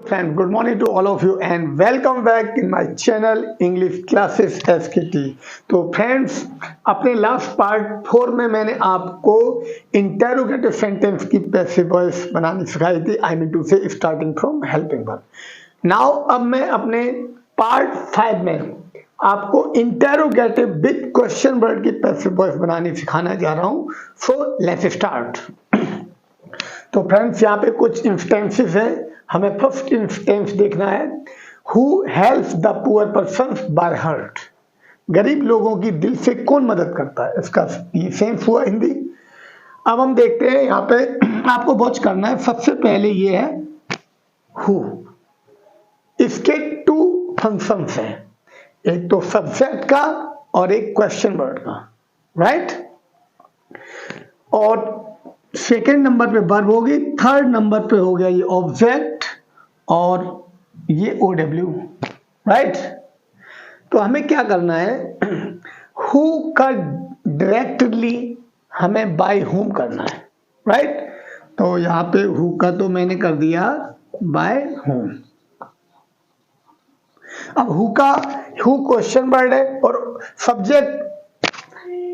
Friends, good morning to all of you and welcome back in my channel English Classes SKT। तो friends, अपने last part 4 में मैंने आपको interrogative sentence की passive voice बनानी सिखाई थी। आई मीन टू से starting from helping verb. Now अब मैं अपने पार्ट 5 में आपको इंटेरोगेटिव विद क्वेश्चन वर्ड की पैसिव वॉइस बनानी सिखाना जा रहा हूँ। So let's start. तो फ्रेंड्स, यहाँ पे कुछ इंस्टेंसेस हैं। हमें फर्स्ट इंस्टेंस देखना है, who helps the poor person by heart. गरीब लोगों की दिल से कौन मदद करता है, इसका ये सेंस हुआ हिंदी। अब हम देखते हैं यहाँ पे आपको वॉच करना है। सबसे पहले ये है हु, इसके टू फंक्शंस हैं, एक तो सब्जेक्ट का और एक क्वेश्चन वर्ड का, राइट। और सेकेंड नंबर पे वर्ब होगी, थर्ड नंबर पे हो गया ये ऑब्जेक्ट और ये OW, राइट। तो हमें क्या करना है, हु का डायरेक्टली हमें बाय होम करना है, राइट। तो यहाँ पे हु का तो मैंने कर दिया बाय होम। अब हु क्वेश्चन वर्ड है और सब्जेक्ट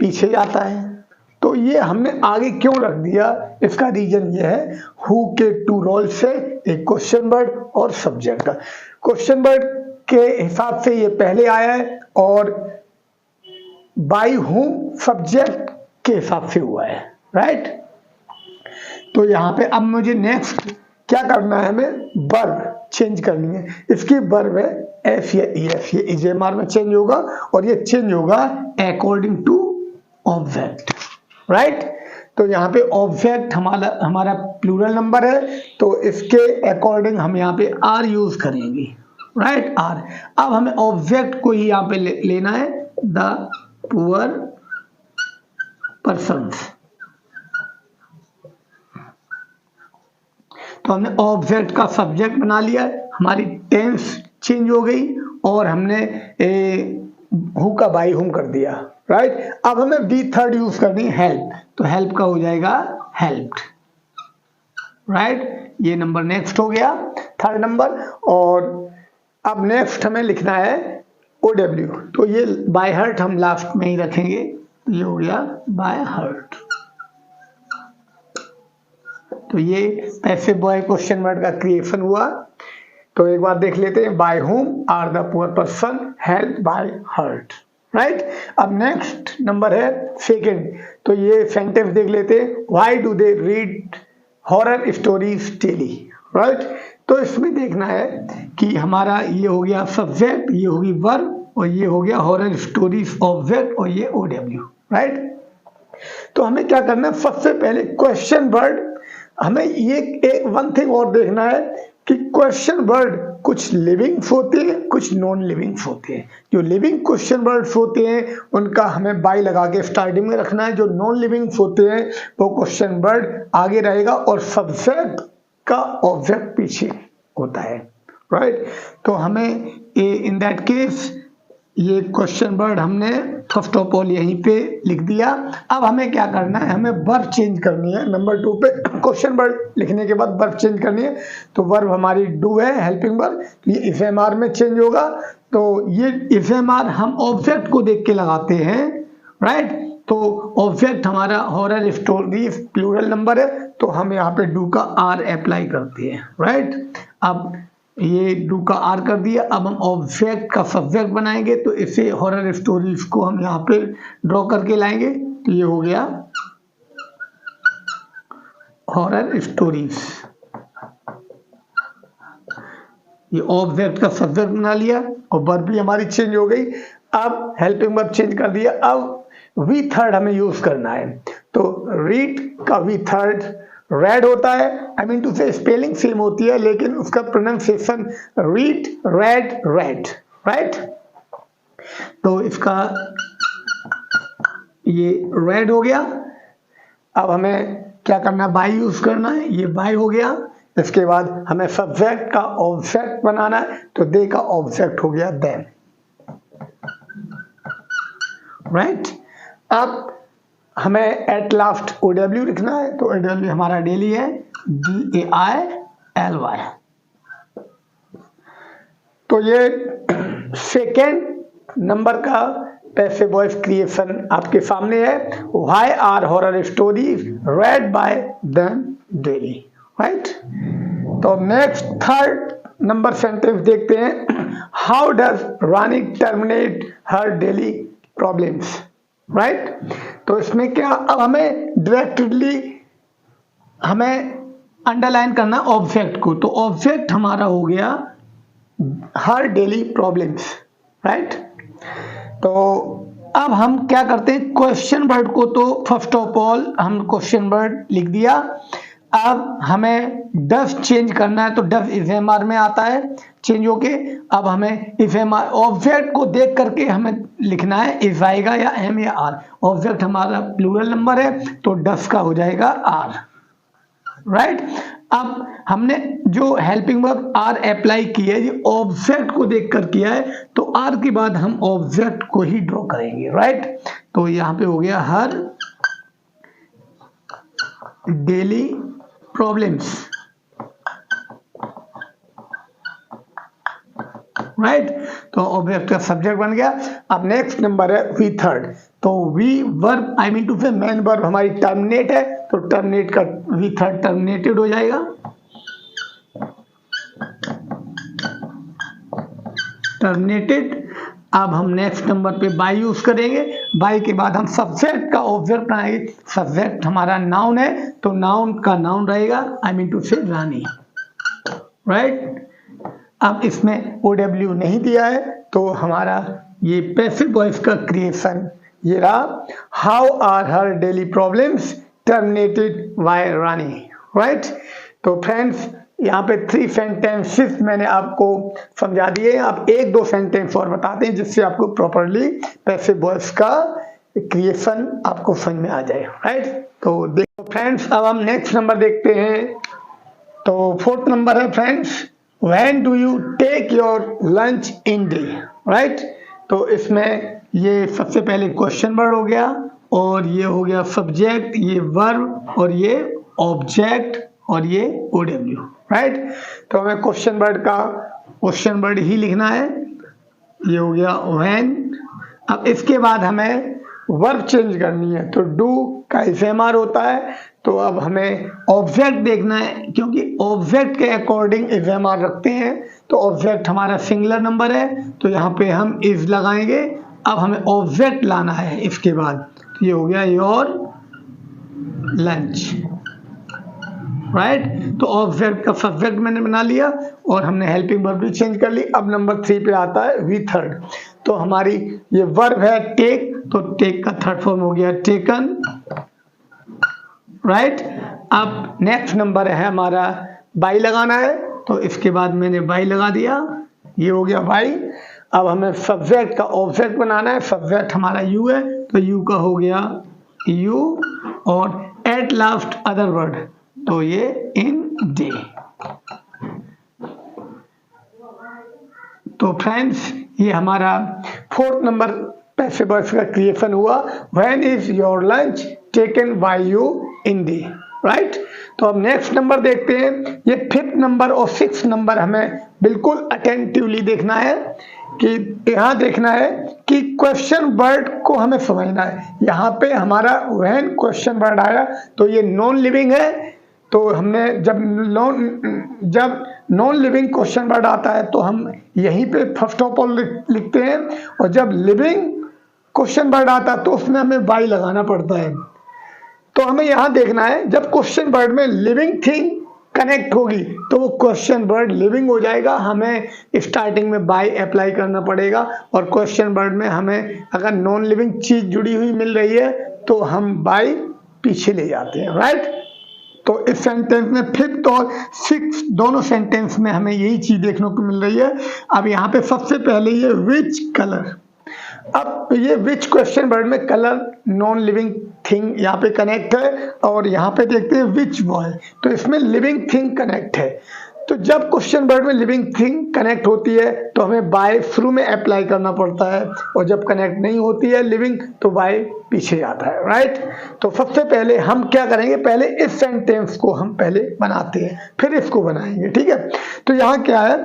पीछे जाता है, तो ये हमने आगे क्यों रख दिया, इसका रीजन ये है, हु के टू रोल से एक क्वेश्चन वर्ड और सब्जेक्ट का। क्वेश्चन वर्ड के हिसाब से ये पहले आया है और बाय होम सब्जेक्ट के हिसाब से हुआ है, राइट। तो यहाँ पे अब मुझे नेक्स्ट क्या करना है, हमें वर्ब चेंज करनी है। इसकी वर्ब है एफ या EF, ये इजेमार में चेंज होगा और ये चेंज होगा अकॉर्डिंग टू ऑब्जेक्ट, राइट। तो यहाँ पे ऑब्जेक्ट हमारा प्लूरल नंबर है, तो इसके अकॉर्डिंग हम यहाँ पे आर यूज करेंगे, राइट, आर। अब हमें ऑब्जेक्ट को ही यहाँ पे लेना है, द पुअर पर्सन्स। तो हमने ऑब्जेक्ट का सब्जेक्ट बना लिया है, हमारी टेंस चेंज हो गई और हमने हु का बाय होम कर दिया, राइट। अब हमें बी थर्ड यूज करनी है, हेल्प। तो हेल्प का हो जाएगा हेल्प्ड, राइट। ये नंबर नेक्स्ट हो गया, थर्ड नंबर। और अब नेक्स्ट हमें लिखना है OW। तो ये बाय हार्ट हम लास्ट में ही रखेंगे, ये हो गया बाय हार्ट। तो ये पैसिव बॉय क्वेश्चन वर्ड का क्रिएशन हुआ। तो एक बार देख लेते हैं, by whom are the poor person help by heart, right. अब नेक्स्ट नंबर है सेकेंड। तो ये सेंटेंस देख लेते हैं, why do they read horror stories daily, right. तो इसमें देखना है कि हमारा ये हो गया सब्जेक्ट, ये होगी वर्ब और ये हो गया हॉरर स्टोरीज ऑब्जेक्ट और ये OW, राइट। तो हमें क्या करना है, सबसे पहले क्वेश्चन वर्ड। हमें ये एक वन थिंग और देखना है कि क्वेश्चन वर्ड कुछ लिविंग्स होते हैं, कुछ नॉन लिविंग्स होते हैं। जो लिविंग क्वेश्चन वर्ड्स होते हैं उनका हमें बाय लगा के स्टार्टिंग में रखना है, जो नॉन लिविंग्स होते हैं वो क्वेश्चन वर्ड आगे रहेगा और सब्जेक्ट का ऑब्जेक्ट पीछे होता है, राइट। तो हमें इन दैट केस ये क्वेश्चन वर्ड हमने फर्स्ट ऑफ ऑल यहीं पे लिख दिया। अब हमें क्या करना है, हमें वर्ब चेंज करनी है। नंबर 2 पे क्वेश्चन वर्ड लिखने के बाद वर्ब चेंज करनी है। तो वर्ब हमारी डू है, हेल्पिंग वर्ब, तो ये इफएमआर में चेंज होगा। तो ये इफएमआर हम ऑब्जेक्ट को देख के लगाते हैं, राइट। तो ऑब्जेक्ट हमारा हॉरर स्टोरी प्लूरल नंबर है, तो हम यहाँ पे डू का आर अप्लाई करते हैं, राइट। अब ये डू का आर कर दिया। अब हम ऑब्जेक्ट का सब्जेक्ट बनाएंगे, तो इसे हॉरर स्टोरीज को हम यहाँ पे ड्रॉ करके लाएंगे। तो ये हो गया हॉरर स्टोरीज, ये ऑब्जेक्ट का सब्जेक्ट बना लिया और वर्ब भी हमारी चेंज हो गई। अब हेल्पिंग वर्ब चेंज कर दिया। अब वी थर्ड हमें यूज करना है। तो रीड का वी थर्ड रेड होता है, आई मीन टू से स्पेलिंग सेम होती है लेकिन उसका pronunciation read red red, right. तो इसका ये रेड हो गया। अब हमें क्या करना है, बाय यूज करना है, ये बाय हो गया। इसके बाद हमें सब्जेक्ट का ऑब्जेक्ट बनाना है, तो दे का ऑब्जेक्ट हो गया देम, राइट। अब हमें एट लास्ट OW लिखना है, तो OW हमारा डेली है DAILY, तो ये सेकेंड नंबर का पैसिव वॉइस क्रिएशन आपके सामने है। Why are horror stories read by them daily, right. तो नेक्स्ट थर्ड नंबर सेंटेंस देखते हैं। How does Rani terminate her daily problems, right. तो इसमें क्या, अब हमें डायरेक्टली हमें अंडरलाइन करना ऑब्जेक्ट को, तो ऑब्जेक्ट हमारा हो गया हर डेली प्रॉब्लम्स, राइट। तो अब हम क्या करते हैं, क्वेश्चन वर्ड को तो फर्स्ट ऑफ ऑल हम क्वेश्चन वर्ड लिख दिया। अब हमें डज चेंज करना है, तो डज इफएमआर में आता है चेंज होके। अब हमें इफएमआर ऑब्जेक्ट को देख करके हमें लिखना है इज आएगा या एम या आर। ऑब्जेक्ट हमारा प्लूरल नंबर है तो डज का हो जाएगा आर, राइट। अब हमने जो हेल्पिंग वर्ब आर अप्लाई की है ये ऑब्जेक्ट को देखकर किया है, तो आर के बाद हम ऑब्जेक्ट को ही ड्रॉ करेंगे, राइट। तो यहां पे हो गया हर डेली प्रॉब्लम्स, राइट। तो ऑब्जेक्ट का सब्जेक्ट बन गया। अब नेक्स्ट नंबर है वी थर्ड। तो V verb I mean to say main verb हमारी टर्मिनेट है, तो टर्मिनेट का वी थर्ड टर्मिनेटेड हो जाएगा, टर्मिनेटेड। अब हम नेक्स्ट नंबर पे बाय यूज करेंगे। बाय के बाद हम सब्जेक्ट का ऑब्जेक्ट बनाएंगे। सब्जेक्ट हमारा नाउन है तो नाउन का नाउन रहेगा आई मीन टू से रानी, राइट। अब इसमें OW नहीं दिया है तो हमारा ये पैसिव वॉइस का क्रिएशन ये रहा। How are her daily problems terminated by Rani, right. तो फ्रेंड्स यहाँ पे 3 सेंटेंसेस मैंने आपको समझा दिए। आप 1-2 सेंटेंस और बताते हैं जिससे आपको प्रॉपरली पैसिव वॉइस का क्रिएशन आपको समझ में आ जाए, राइट। तो देखो फ्रेंड्स, अब हम नेक्स्ट नंबर देखते हैं। तो 4th नंबर है friends, when do you take your lunch in day, right. तो इसमें ये सबसे पहले क्वेश्चन वर्ड हो गया और ये हो गया सब्जेक्ट, ये वर्ब और ये ऑब्जेक्ट और ये OW, राइट। तो हमें क्वेश्चन वर्ड का क्वेश्चन वर्ड ही लिखना है, ये हो गया व्हेन। अब इसके बाद हमें वर्ब चेंज करनी है, तो डू का इफएमआर होता है, तो अब हमें ऑब्जेक्ट देखना है क्योंकि ऑब्जेक्ट के अकॉर्डिंग इफएमआर रखते हैं। तो ऑब्जेक्ट हमारा सिंगुलर नंबर है तो यहाँ पे हम इज लगाएंगे। अब हमें ऑब्जेक्ट लाना है इसके बाद, तो ये हो गया योर लंच, राइट। तो ऑब्जेक्ट का सब्जेक्ट मैंने बना लिया और हमने हेल्पिंग वर्ब भी चेंज कर ली। अब नंबर 3 पे आता है वी थर्ड। तो हमारी ये वर्ब है टेक, तो टेक का थर्ड फॉर्म हो गया टेकन, राइट। अब नेक्स्ट नंबर है हमारा बाई लगाना है, तो इसके बाद मैंने बाई लगा दिया, ये हो गया बाई। अब हमें सब्जेक्ट का ऑब्जेक्ट बनाना है, सब्जेक्ट हमारा यू है तो यू का हो गया यू और एट लास्ट अदर वर्ड, तो ये इन डे। तो फ्रेंड्स ये हमारा 4th नंबर पैसिव वॉइस का क्रिएशन हुआ। When is your lunch taken by you in day, right. तो अब नेक्स्ट नंबर देखते हैं। ये 5th नंबर और 6th नंबर हमें बिल्कुल अटेंटिवली देखना है कि यहाँ देखना है कि क्वेश्चन वर्ड को हमें समझना है। यहाँ पे हमारा व्हेन क्वेश्चन वर्ड आया तो ये नॉन लिविंग है, तो हमने जब नॉन लिविंग क्वेश्चन वर्ड आता है तो हम यहीं पे फर्स्ट ऑफ ऑल लिखते हैं, और जब लिविंग क्वेश्चन वर्ड आता है तो उसमें हमें बाई लगाना पड़ता है। तो हमें यहाँ देखना है जब क्वेश्चन वर्ड में लिविंग थिंग कनेक्ट होगी तो वो क्वेश्चन वर्ड लिविंग हो जाएगा। हमें स्टार्टिंग में बाय अप्लाई करना पड़ेगा, और क्वेश्चन वर्ड में हमें अगर नॉन लिविंग चीज जुड़ी हुई मिल रही है तो हम बाय पीछे ले जाते हैं, राइट। तो इस सेंटेंस में 5th और 6th दोनों सेंटेंस में हमें यही चीज देखने को मिल रही है। अब यहाँ पे सबसे पहले ये विच कलर, अब ये विच क्वेश्चन वर्ड में कलर नॉन लिविंग थिंग यहाँ पे कनेक्ट है, और यहाँ पे देखते हैं विच बॉय, तो इसमें लिविंग थिंग कनेक्ट है। तो जब क्वेश्चन वर्ड में लिविंग थिंग कनेक्ट होती है तो हमें बाय शुरू में अप्लाई करना पड़ता है, और जब कनेक्ट नहीं होती है लिविंग तो बाय पीछे आता है, राइट। तो सबसे पहले हम क्या करेंगे, पहले इस सेंटेंस को हम पहले बनाते हैं, फिर इसको बनाएंगे, ठीक है। तो यहाँ क्या है,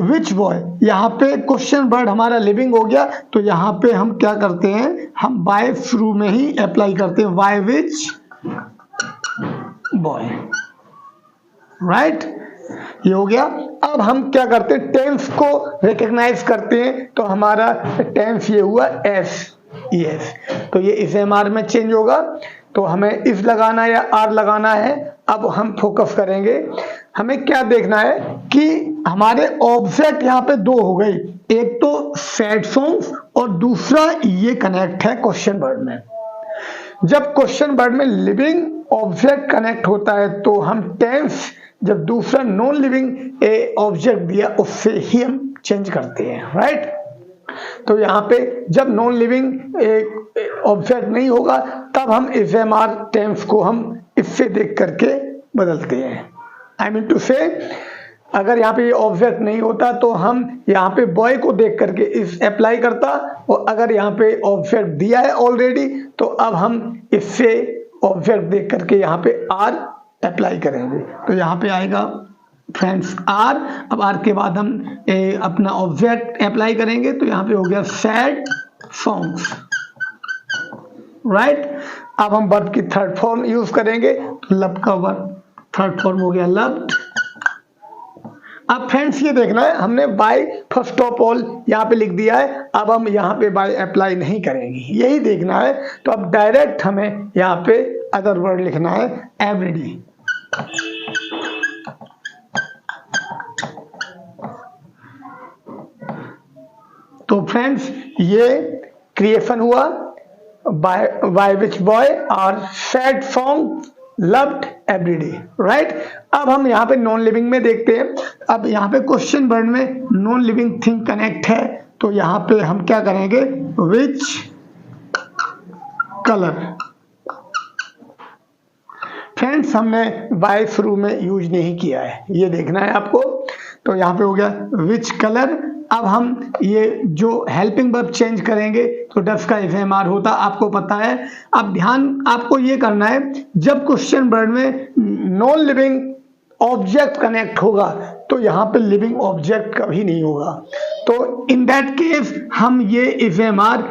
विच बॉय, यहाँ पे क्वेश्चन वर्ड हमारा लिविंग हो गया, तो यहाँ पे हम क्या करते हैं, हम बाय शुरू में ही अप्लाई करते हैं, बाय विच बॉय, राइट, ये हो गया। अब हम क्या करते हैं, टेंस को रिकॉग्नाइज करते हैं, तो हमारा टेंस ये हुआ एस, यस, तो ये इस एमआर में चेंज होगा, तो हमें इस लगाना या आर लगाना है। अब हम फोकस करेंगे, हमें क्या देखना है कि हमारे ऑब्जेक्ट यहाँ पे दो हो गई, एक तो सैड सॉन्ग्स और दूसरा ये कनेक्ट है क्वेश्चन वर्ड में। जब क्वेश्चन वर्ड में लिविंग ऑब्जेक्ट कनेक्ट होता है तो हम टेंस, जब दूसरा नॉन लिविंग ऑब्जेक्ट दिया उससे ही हम चेंज करते हैं, राइट। तो यहाँ पे जब नॉन लिविंग ऑब्जेक्ट नहीं होगा तब हम इस एमआर टेंस को हम इससे देख करके बदलते हैं। आई मीन टू से, अगर यहाँ पे ये ऑब्जेक्ट नहीं होता तो हम यहाँ पे बॉय को देख करके इस अप्लाई करता, और अगर यहाँ पे ऑब्जेक्ट दिया है ऑलरेडी तो अब हम इससे ऑब्जेक्ट देख करके यहाँ पे आर अप्लाई करेंगे। तो यहाँ पे आएगा फ्रेंड्स आर, अब आर के बाद हम अपना ऑब्जेक्ट अप्लाई करेंगे, तो यहाँ पे हो गया सैड सॉन्ग्स, राइट। अब हम वर्ब की थर्ड फॉर्म यूज करेंगे, तो लब का वर्ब थर्ड फॉर्म हो गया लव्ड। अब फ्रेंड्स ये देखना है, हमने बाय फर्स्ट ऑफ ऑल यहाँ पे लिख दिया है, अब हम यहाँ पे बाय अप्लाई नहीं करेंगे, यही देखना है। तो अब डायरेक्ट हमें यहाँ पे अदर वर्ड लिखना है, एवरीडे। तो फ्रेंड्स ये क्रिएशन हुआ बाय विच बॉय और sad song loved everyday, right. अब हम यहाँ पे नॉन लिविंग में देखते हैं। अब यहाँ पे क्वेश्चन वर्ड में नॉन लिविंग थिंग कनेक्ट है, तो यहाँ पे हम क्या करेंगे, विच कलर। फ्रेंड्स हमने बाय शुरू में यूज नहीं किया है, ये देखना है आपको। तो यहाँ पे हो गया विच कलर। अब हम ये जो हेल्पिंग वर्ब चेंज करेंगे तो डस का एफएमआर होता, आपको पता है। अब ध्यान आपको ये करना है, जब क्वेश्चन वर्ड में नॉन लिविंग ऑब्जेक्ट कनेक्ट होगा तो यहाँ पे लिविंग ऑब्जेक्ट कभी नहीं होगा। तो इन दैट केस हम ये एफएमआर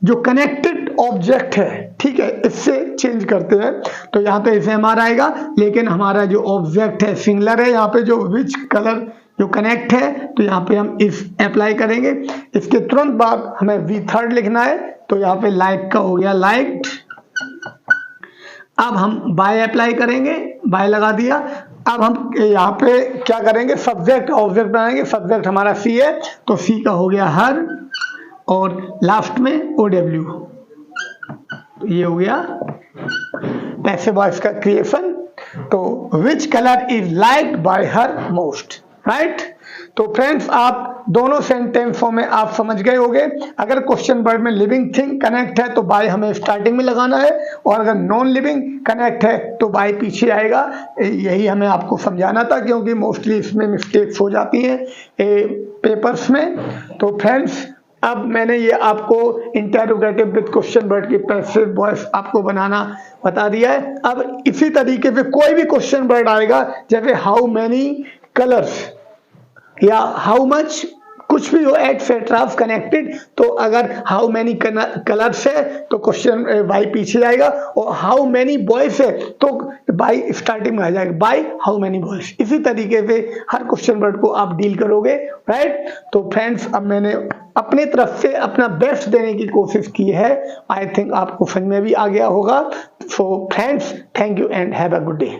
जो कनेक्टेड ऑब्जेक्ट है, ठीक है, इससे चेंज करते हैं। तो यहाँ पे एफएमआर आएगा, लेकिन हमारा जो ऑब्जेक्ट है सिंगुलर है, यहाँ पे जो विच कलर जो कनेक्ट है, तो यहाँ पे हम इफ अप्लाई करेंगे। इसके तुरंत बाद हमें वी थर्ड लिखना है, तो यहाँ पे लाइक का हो गया लाइक्ड। अब हम बाय अप्लाई करेंगे, बाय लगा दिया। अब हम यहाँ पे क्या करेंगे, सब्जेक्ट ऑब्जेक्ट बनाएंगे। सब्जेक्ट हमारा सी है, तो सी का हो गया हर, और लास्ट में OW। तो ये हो गया पैसिव वॉइस का क्रिएशन। तो which colour is liked by her most, right. तो फ्रेंड्स आप दोनों सेंटेंसों में आप समझ गए होंगे। अगर क्वेश्चन वर्ड में लिविंग थिंग कनेक्ट है तो बाय हमें स्टार्टिंग में लगाना है, और अगर नॉन लिविंग कनेक्ट है तो बाय पीछे आएगा। यही हमें आपको समझाना था, क्योंकि मोस्टली इसमें मिस्टेक्स हो जाती हैं पेपर्स में। तो फ्रेंड्स अब मैंने ये आपको इंटेरोगेटिव विद क्वेश्चन वर्ड की पैसिव वॉइस आपको बनाना बता दिया है। अब इसी तरीके से कोई भी क्वेश्चन वर्ड आएगा, जैसे हाउ मैनी कलर्स या हाउ मच, कुछ भी हो एटसेट्रा कनेक्टेड, तो अगर हाउ मैनी कलर्स है तो क्वेश्चन बाय पीछे जाएगा, और हाउ मैनी बॉयज है तो बाय स्टार्टिंग में आ जाएगा, बाय हाउ मैनी बॉयज। इसी तरीके से हर क्वेश्चन वर्ड को आप डील करोगे, राइट। तो फ्रेंड्स अब मैंने अपनी तरफ से अपना बेस्ट देने की कोशिश की है। आई थिंक आपको समझ में भी आ गया होगा। So friends, thank you and have a good day.